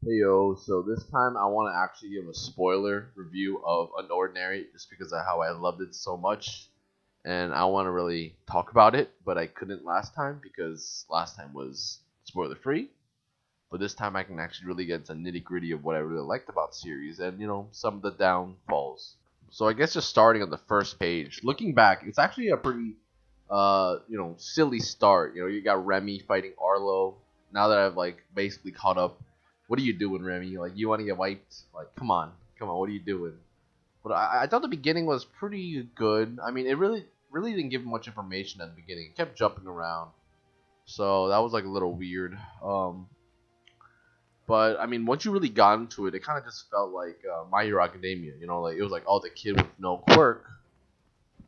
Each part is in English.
Hey yo, so this time I want to actually give a spoiler review of Unordinary just because of how I loved it so much. And I want to really talk about it, but I couldn't last time because last time was spoiler free. But this time I can actually really get into nitty gritty of what I really liked about the series and, some of the downfalls. So I guess just starting on the first page, looking back, it's actually a pretty, silly start. You got Remy fighting Arlo. Now that I've like basically caught up, what are you doing, Remy? Like you want to get wiped? Like come on, what are you doing? But I thought the beginning was pretty good. I mean, it really didn't give much information at the beginning. It kept jumping around, so that was like a little weird. But I mean, once you really got into it, it kind of just felt like My Hero Academia. Like it was like, oh, the kid with no quirk,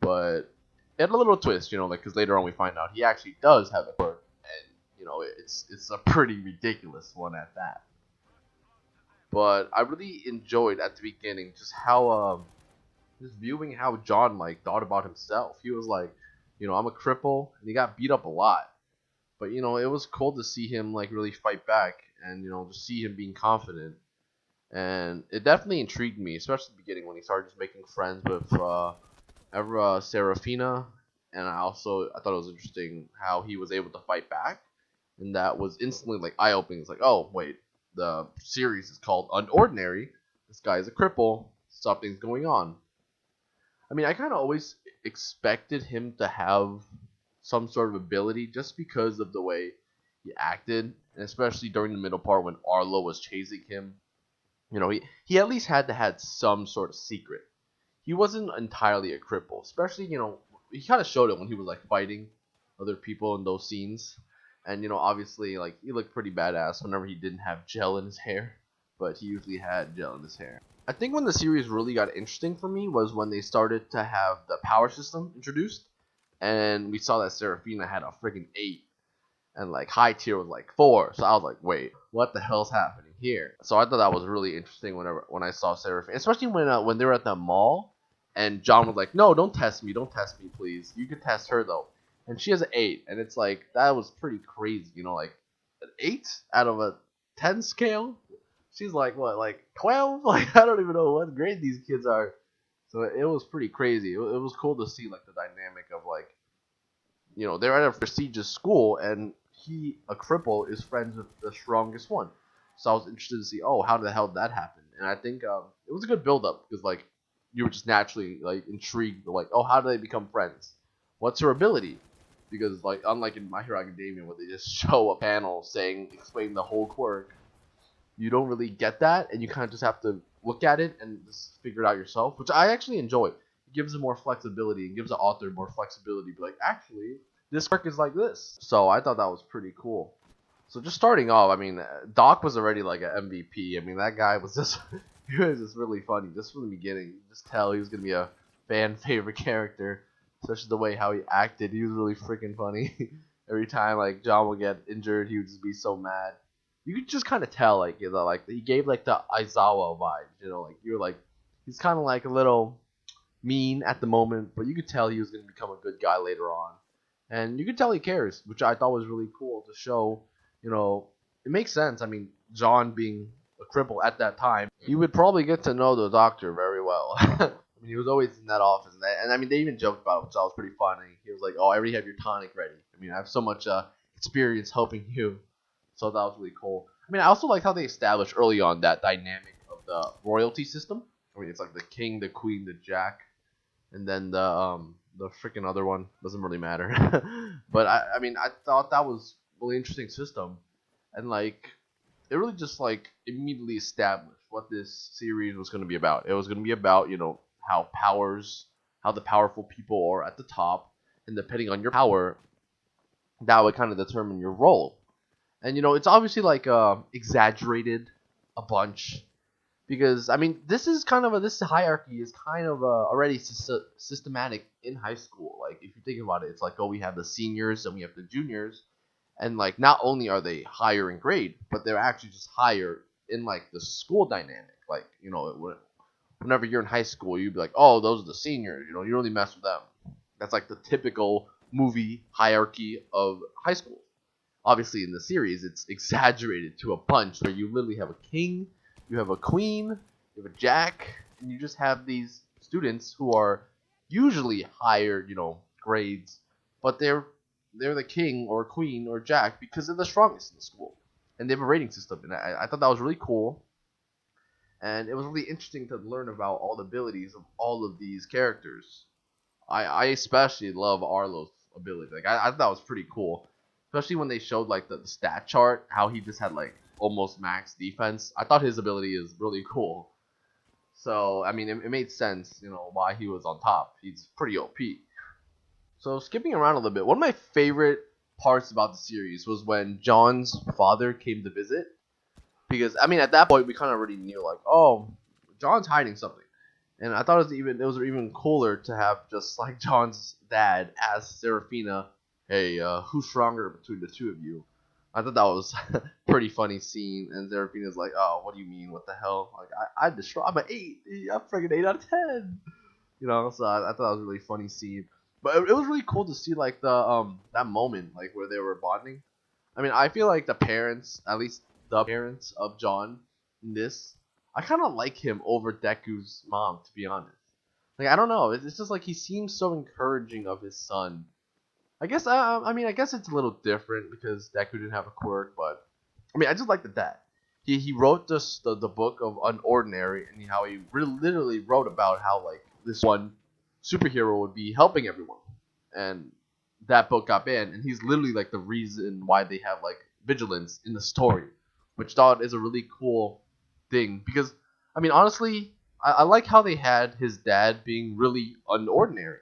but it had a little twist. Like because later on we find out he actually does have a quirk, and it's a pretty ridiculous one at that. But I really enjoyed at the beginning just how just viewing how John like thought about himself. He was like, I'm a cripple, and he got beat up a lot. But it was cool to see him like really fight back, and to see him being confident. And it definitely intrigued me, especially at the beginning when he started just making friends with Serafina. And I thought it was interesting how he was able to fight back, and that was instantly like eye opening. It's like, oh wait, the series is called Unordinary. This guy is a cripple. Something's going on. I mean, I kind of always expected him to have some sort of ability just because of the way he acted, and especially during the middle part when Arlo was chasing him. He at least had to had some sort of secret. He wasn't entirely a cripple, especially he kind of showed it when he was like fighting other people in those scenes, and obviously like he looked pretty badass whenever he didn't have gel in his hair, but he usually had gel in his hair. I think when the series really got interesting for me was when they started to have the power system introduced, and we saw that Serafina had a freaking 8, and like high tier was like 4. So I was like, wait, what the hell's happening here? So I thought that was really interesting when I saw Serafina, especially when they were at the mall, and John was like, no, don't test me, please. You could test her though, and she has an 8, and it's like that was pretty crazy, like an 8 out of a 10 scale. She's like what, like 12? Like I don't even know what grade these kids are. So it was pretty crazy. It was cool to see like the dynamic of like they're at a prestigious school, and he, a cripple, is friends with the strongest one. So I was interested to see, oh, how the hell did that happen? And I think it was a good build up because like you were just naturally like intrigued, like, oh, how do they become friends? What's her ability? Because like unlike in My Hero Academia where they just show a panel saying explain the whole quirk, you don't really get that, and you kind of just have to look at it and just figure it out yourself, which I actually enjoy. It gives it more flexibility. It gives the author more flexibility. Be like, actually, this arc is like this. So I thought that was pretty cool. So just starting off, I mean, Doc was already like an MVP. I mean, that guy was just he was just really funny just from the beginning. You just tell he was gonna be a fan favorite character, especially the way how he acted. He was really freaking funny. Every time like John would get injured, he would just be so mad. You could just kind of tell, like like he gave like the Aizawa vibes. Like you're like he's kind of like a little mean at the moment, but you could tell he was gonna become a good guy later on, and you could tell he cares, which I thought was really cool to show. It makes sense. I mean, John being a cripple at that time, he would probably get to know the doctor very well. I mean, he was always in that office, and I mean, they even joked about it, which I was pretty funny. He was like, "Oh, I already have your tonic ready. I mean, I have so much experience helping you." So that was really cool. I mean, I also like how they established early on that dynamic of the royalty system. I mean, it's like the king, the queen, the jack, and then the freaking other one doesn't really matter. But I mean, I thought that was really interesting system, and like it really just like immediately established what this series was going to be about. It was going to be about how the powerful people are at the top, and depending on your power, that would kind of determine your role. And it's obviously like exaggerated a bunch because I mean this hierarchy is kind of already systematic in high school. Like if you think about it, it's like, oh, we have the seniors and we have the juniors, and like not only are they higher in grade, but they're actually just higher in like the school dynamic. Like whenever you're in high school, you'd be like, oh, those are the seniors. You don't really mess with them. That's like the typical movie hierarchy of high school. obviously in the series it's exaggerated to a bunch where you literally have a king, you have a queen, you have a jack, and you just have these students who are usually higher, grades, but they're the king or queen or jack because they're the strongest in the school, and they have a rating system, and I thought that was really cool, and it was really interesting to learn about all the abilities of all of these characters. I especially love Arlo's ability. Like I thought that was pretty cool, especially when they showed like the stat chart, how he just had like almost max defense. I thought his ability is really cool. So I mean, it made sense, why he was on top. He's pretty OP. So skipping around a little bit, one of my favorite parts about the series was when John's father came to visit. Because I mean, at that point, we kind of already knew like, oh, John's hiding something. And I thought it was even cooler to have just like John's dad ask Serafina, "Hey, who's stronger between the two of you?" I thought that was a pretty funny scene, and Serafina's like, "Oh, what do you mean? What the hell? Like, I'm an 8. I'm freaking 8 out of 10." So I thought that was a really funny scene. But it was really cool to see like the that moment like where they were bonding. I mean, I feel like the parents, at least the parents of John in this, I kind of like him over Deku's mom, to be honest. Like, I don't know. It's just like he seems so encouraging of his son. I guess it's a little different because Deku didn't have a quirk, but I mean, I just like the dad. He wrote the book of Unordinary, and how he really literally wrote about how like this one superhero would be helping everyone, and that book got banned, and he's literally like the reason why they have like vigilance in the story, which I thought is a really cool thing because I mean honestly, I like how they had his dad being really unordinary.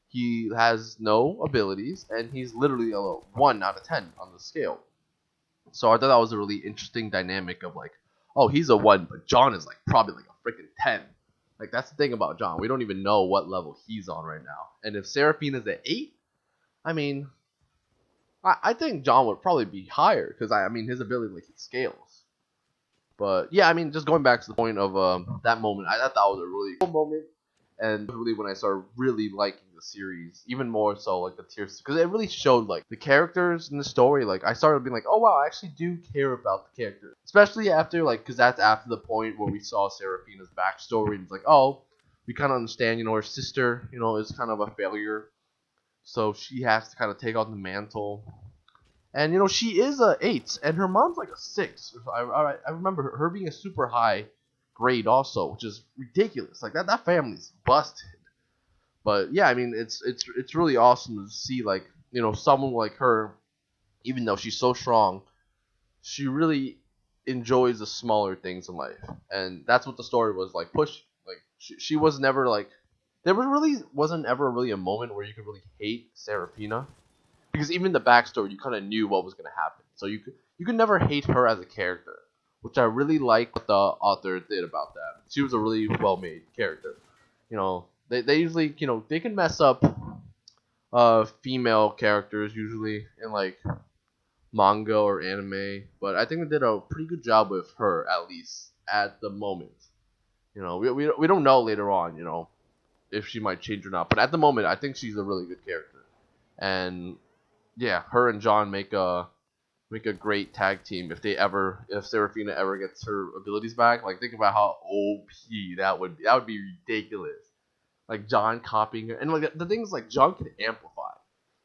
He has no abilities, and he's literally a 1 out of 10 on the scale. So I thought that was a really interesting dynamic of like, oh, he's a 1, but John is like probably like a freaking 10. Like that's the thing about John. We don't even know what level he's on right now. And if Seraphine is at 8, I mean, I think John would probably be higher because I mean his ability like he scales. But yeah, I mean just going back to the point of that moment, I thought that was a really cool moment, and really when I started really liking the series, even more so like the tears, because it really showed like the characters in the story. Like I started being like, oh wow, I actually do care about the characters, especially after like because that's after the point where we saw Seraphina's backstory, and it's like, oh, we kind of understand, her sister, is kind of a failure, so she has to kind of take on the mantle. And she is a 8, and her mom's like a 6. I remember her being a super high grade also, which is ridiculous. Like that family's busted. But yeah, I mean it's really awesome to see like someone like her, even though she's so strong, she really enjoys the smaller things in life, and that's what the story was like. Push like she was never like there was really wasn't ever really a moment where you could really hate Serafina because even the backstory you kind of knew what was going to happen, so you could never hate her as a character, which I really like what the author did about that. She was a really well made character. They usually they can mess up female characters usually in like manga or anime, but I think they did a pretty good job with her at least at the moment. We don't know later on, if she might change or not, but at the moment I think she's a really good character. And yeah, her and John make a great tag team if Serafina ever gets her abilities back. Like think about how OP that would be ridiculous. Like John copying her, and like the thing is like John can amplify.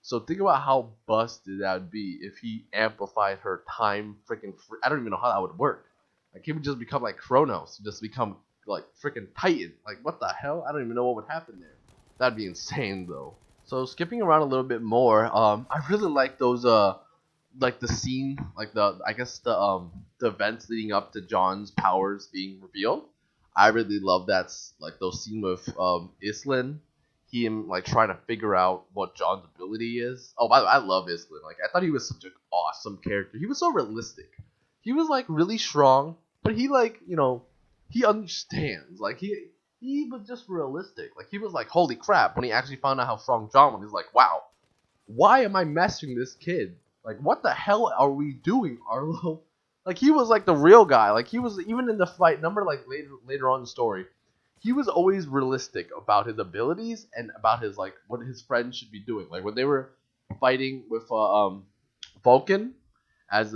So think about how busted that would be if he amplified her time freaking. I don't even know how that would work. Like he would just become like Kronos, just become like freaking Titan. Like what the hell? I don't even know what would happen there. That'd be insane though. So skipping around a little bit more, I really like those like the scene, like I guess the events leading up to John's powers being revealed. I really love that like those scene with Islin, him like trying to figure out what John's ability is. Oh, by the way, I love Islin. Like I thought he was such an awesome character. He was so realistic. He was like really strong, but he like he understands. Like he was just realistic. Like he was like, holy crap, when he actually found out how strong John was, he's like, wow, why am I messing this kid? Like, what the hell are we doing, Arlo? Like he was like the real guy. Like he was even in the fight. Remember, like later on in the story, he was always realistic about his abilities and about his what his friends should be doing. Like when they were fighting with Vulcan, as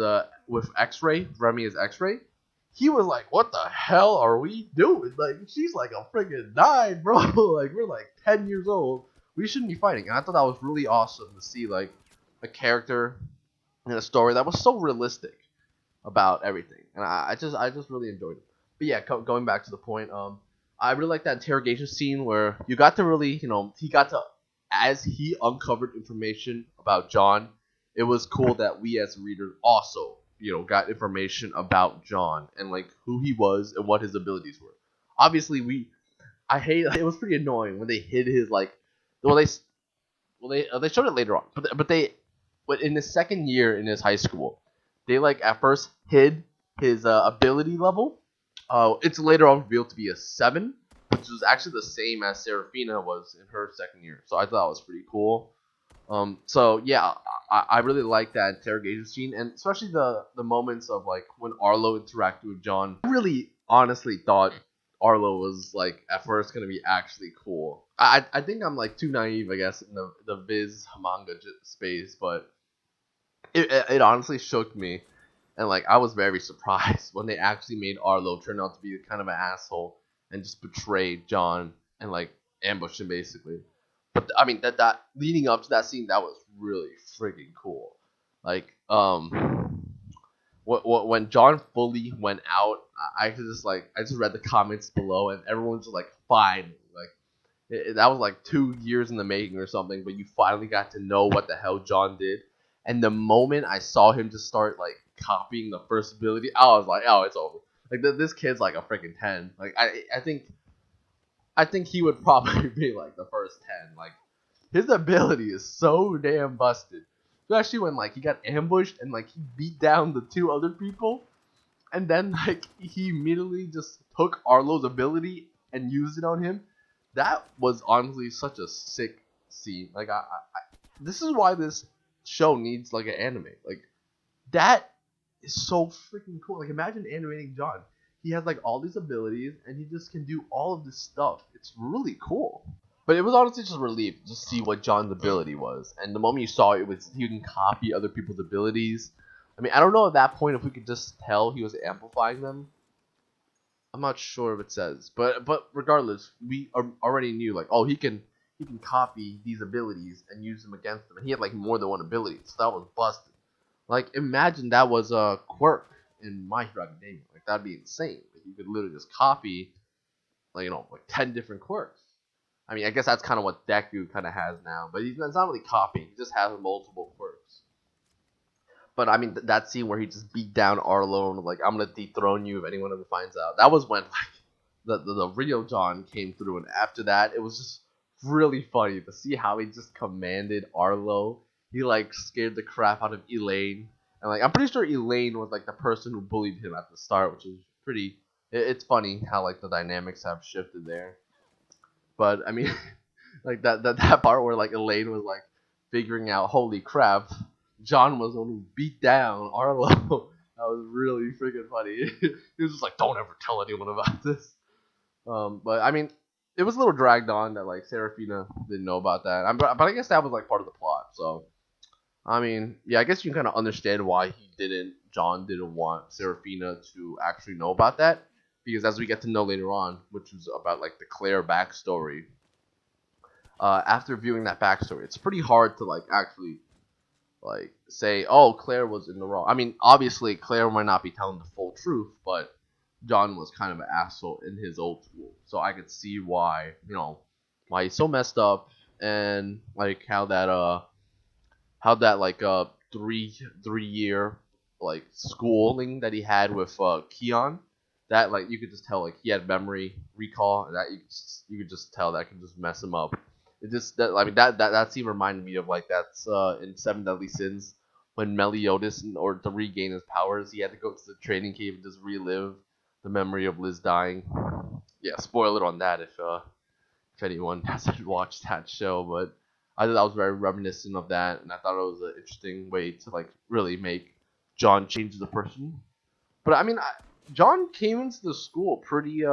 with X-Ray, Remy as X-Ray, he was like, "What the hell are we doing? Like, she's like a freaking 9, bro. Like, we're like 10 years old. We shouldn't be fighting." And I thought that was really awesome to see like a character in a story that was so realistic about everything, and I just really enjoyed it. But yeah, going back to the point, I really like that interrogation scene where you got to really, he got to, as he uncovered information about John, it was cool that we as readers also, got information about John and like who he was and what his abilities were. Obviously, I hate it was pretty annoying when they hid his like, well they showed it later on, but in his second year in his high school, they like at first hid his ability level. It's later on revealed to be a 7, which was actually the same as Serafina was in her second year. So I thought that was pretty cool. So yeah, I really like that interrogation scene, and especially the moments of like when Arlo interacted with John. I really honestly thought Arlo was like at first gonna be actually cool. I think I'm like too naive, I guess, in the Viz manga space, but it honestly shook me, and like I was very surprised when they actually made Arlo turn out to be kind of an asshole and just betrayed John and like ambushed him basically. But I mean that leading up to that scene, that was really freaking cool. Like when John fully went out, I just read the comments below and everyone's just like fine, like that was like 2 years in the making or something, but you finally got to know what the hell John did. And the moment I saw him just start like copying the first ability, I was like, oh, it's over. Like this kid's like a freaking 10. Like I think he would probably be like the first 10. Like his ability is so damn busted. Especially when like he got ambushed and like he beat down the 2 other people, and then like he immediately just took Arlo's ability and used it on him. That was honestly such a sick scene. Like this is why this show needs like an anime. Like that is so freaking cool. Like imagine animating John. He has like all these abilities and he just can do all of this stuff. It's really cool. But it was honestly just a relief to see what John's ability was. And the moment you saw it, was he can copy other people's abilities. I mean, I don't know at that point if we could just tell he was amplifying them. I'm not sure if it says, but regardless, we already knew like, oh, he can copy these abilities and use them against them, and he had like more than one ability, so that was busted. Like, imagine that was a quirk in My Hero Academia. Like that'd be insane. Like, you could literally just copy like like 10 different quirks. I mean, I guess that's kind of what Deku kind of has now, but it's not really copying. He just has multiple quirks. But I mean, that scene where he just beat down Arlo and was like, "I'm gonna dethrone you if anyone ever finds out." That was when like the real John came through, and after that, it was just really funny to see how he just commanded Arlo. He like scared the crap out of Elaine, and like I'm pretty sure Elaine was like the person who bullied him at the start, which is pretty. It's funny how like the dynamics have shifted there. But I mean, like that part where like Elaine was like figuring out, holy crap, John was the one who beat down Arlo. That was really freaking funny. He was just like, don't ever tell anyone about this. But I mean, it was a little dragged on that like Serafina didn't know about that. But I guess that was like part of the plot. So I mean, yeah, I guess you can kind of understand why John didn't want Serafina to actually know about that, because as we get to know later on, which is about like the Claire backstory. After viewing that backstory, it's pretty hard to like actually like say, oh, Claire was in the wrong. I mean, obviously Claire might not be telling the full truth, but John was kind of an asshole in his old school, so I could see why why he's so messed up, and like how that like 3 year like schooling that he had with Keon, that like you could just tell like he had memory recall, and that you could just tell that could just mess him up. It just that I mean that scene reminded me of like that's in Seven Deadly Sins when Meliodas, in order to regain his powers, he had to go to the training cave and just relive the memory of Liz dying. Yeah, spoiler on that if anyone hasn't watched that show, but I thought that was very reminiscent of that, and I thought it was an interesting way to like really make John change the person. But I mean, John came into the school pretty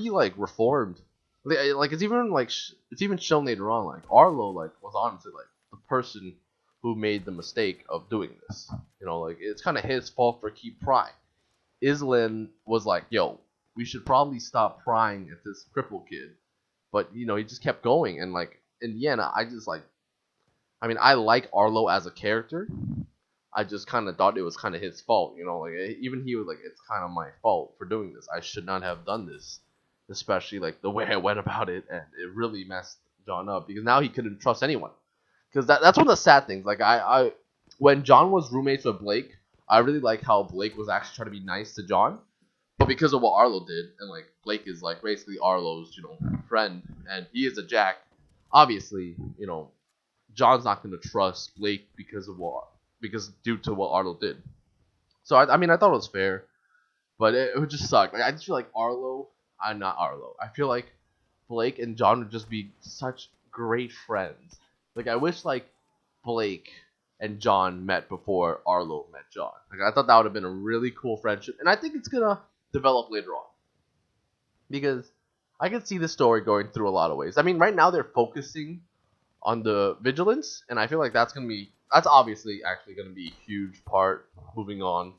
like reformed. Like it's even shown later on. Like Arlo like was honestly like the person who made the mistake of doing this. Like it's kind of his fault for keep prying. Islan was like, "Yo, we should probably stop prying at this cripple kid," but he just kept going, and like in the end, I just like, I mean, I like Arlo as a character. I just kind of thought it was kind of his fault, like even he was like, it's kind of my fault for doing this. I should not have done this, especially like the way I went about it, and it really messed John up because now he couldn't trust anyone. Because that's one of the sad things. Like when John was roommates with Blake, I really like how Blake was actually trying to be nice to John, but because of what Arlo did, and like Blake is like basically Arlo's friend, and he is a jack. Obviously, John's not going to trust Blake because due to what Arlo did. So I mean I thought it was fair, but it would just suck. Like I just feel like Arlo, I'm not Arlo. I feel like Blake and John would just be such great friends. Like I wish like Blake and John met before Arlo met John. Like I thought that would have been a really cool friendship, and I think it's gonna develop later on because I can see the story going through a lot of ways. I mean, right now they're focusing on the vigilance, and I feel like that's obviously actually gonna be a huge part moving on,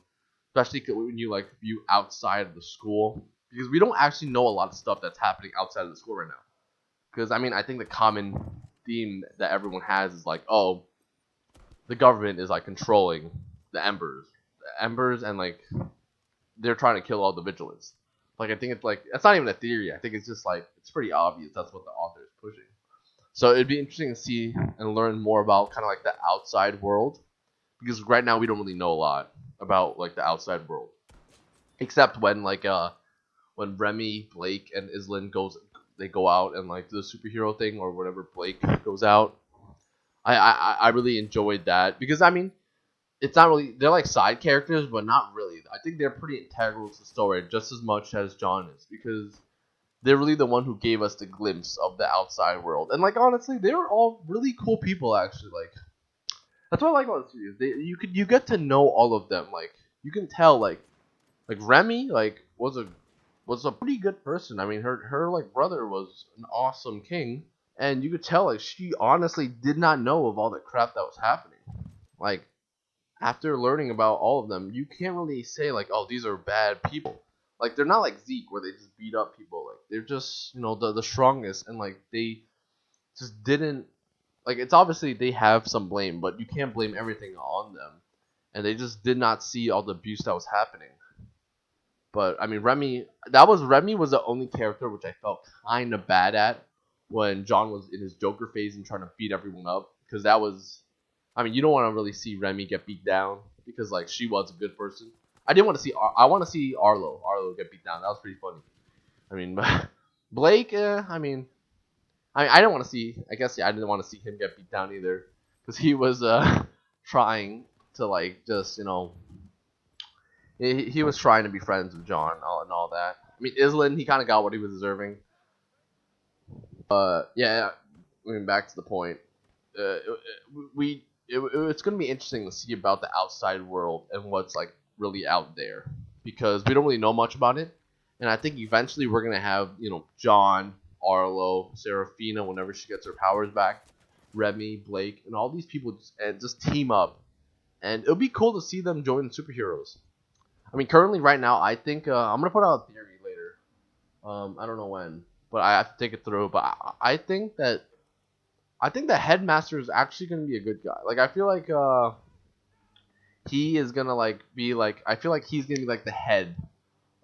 especially when you like view outside of the school because we don't actually know a lot of stuff that's happening outside of the school right now. Because I mean, I think the common theme that everyone has is like, oh, the government is like controlling the embers, and like they're trying to kill all the vigilance. Like I think it's like that's not even a theory. I think it's just like it's pretty obvious that's what the author is pushing. So it'd be interesting to see and learn more about kind of like the outside world because right now we don't really know a lot about like the outside world, except when Remy, Blake, and Island they go out and like do the superhero thing or whatever. Blake goes out. I really enjoyed that because I mean it's not really they're like side characters, but not really. I think they're pretty integral to the story just as much as John is because they're really the one who gave us the glimpse of the outside world. And like honestly, they were all really cool people actually. Like that's what I like about the series. You get to know all of them. Like you can tell like Remy like was a pretty good person. I mean her like brother was an awesome king, and you could tell like she honestly did not know of all the crap that was happening. Like after learning about all of them, you can't really say like, oh, these are bad people. Like they're not like Zeke where they just beat up people. Like they're just the strongest, and like they just didn't like. It's obviously they have some blame, but you can't blame everything on them. And they just did not see all the abuse that was happening. But I mean, Remy was the only character which I felt kind of bad at when John was in his Joker phase and trying to beat everyone up because that was I mean, you don't want to really see Remy get beat down because like she was a good person. I didn't want to see. I want to see Arlo get beat down. That was pretty funny. I mean, Blake. I didn't want to see. I guess yeah, I didn't want to see him get beat down either because he was trying to like just he was trying to be friends with John and all that. I mean, Island he kind of got what he was deserving. Yeah. I mean, back to the point. It's going to be interesting to see about the outside world and what's like really out there because we don't really know much about it, and I think eventually we're going to have John, Arlo, Serafina whenever she gets her powers back, Remy, Blake, and all these people just team up, and it'll be cool to see them join superheroes. I mean, currently right now I think I'm going to put out a theory later. I don't know when, but I have to take it through. But I think the headmaster is actually gonna be a good guy. Like I feel like he is gonna like be like I feel like he's gonna be like the head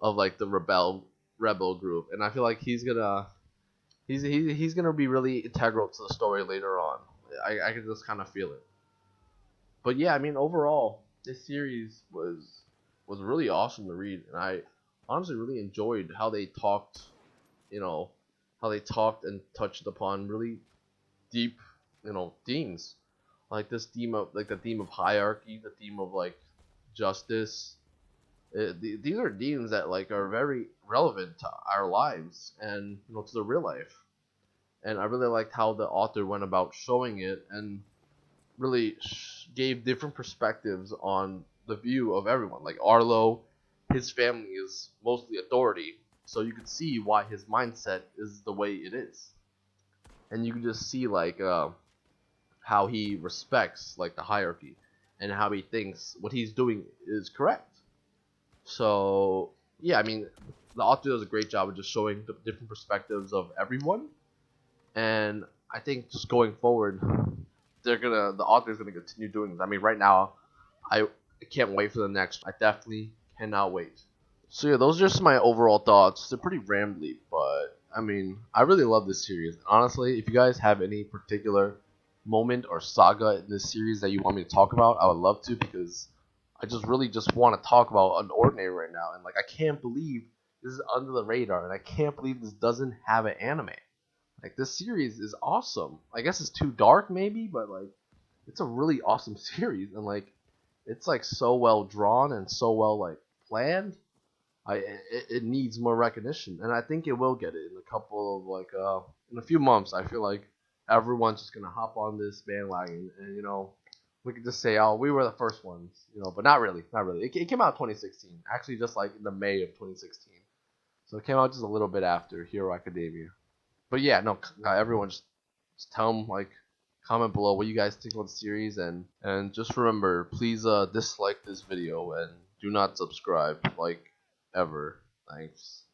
of like the rebel group, and I feel like he's gonna be really integral to the story later on. I can just kind of feel it. But yeah, I mean overall, this series was really awesome to read, and I honestly really enjoyed how they talked, you know, how they talked and touched upon really deep, themes like this theme of like the theme of hierarchy, the theme of like justice. These are themes that like are very relevant to our lives and to the real life. And I really liked how the author went about showing it and really gave different perspectives on the view of everyone. Like Arlo, his family is mostly authority, so you could see why his mindset is the way it is, and you can just see like how he respects like the hierarchy and how he thinks what he's doing is correct. So yeah, I mean, the author does a great job of just showing the different perspectives of everyone, and I think just going forward, the author's gonna continue doing this. I mean, right now, I can't wait for the next. I definitely cannot wait. So yeah, those are just my overall thoughts. They're pretty rambly, but I mean, I really love this series. Honestly, if you guys have any particular moment or saga in this series that you want me to talk about, I would love to because I just really just want to talk about Unordinary right now, and like I can't believe this is under the radar, and I can't believe this doesn't have an anime. Like this series is awesome. I guess it's too dark maybe, but like it's a really awesome series, and like it's like so well drawn and so well like planned. It needs more recognition, and I think it will get it in a couple of like in a few months. I feel like everyone's just gonna hop on this bandwagon, and we could just say, oh, we were the first ones, but not really, not really. It came out in 2016, actually, just like in the May of 2016. So it came out just a little bit after Hero Academia. But yeah, no, everyone just tell them like comment below what you guys think about the series, and just remember, please dislike this video and do not subscribe like ever. Thanks.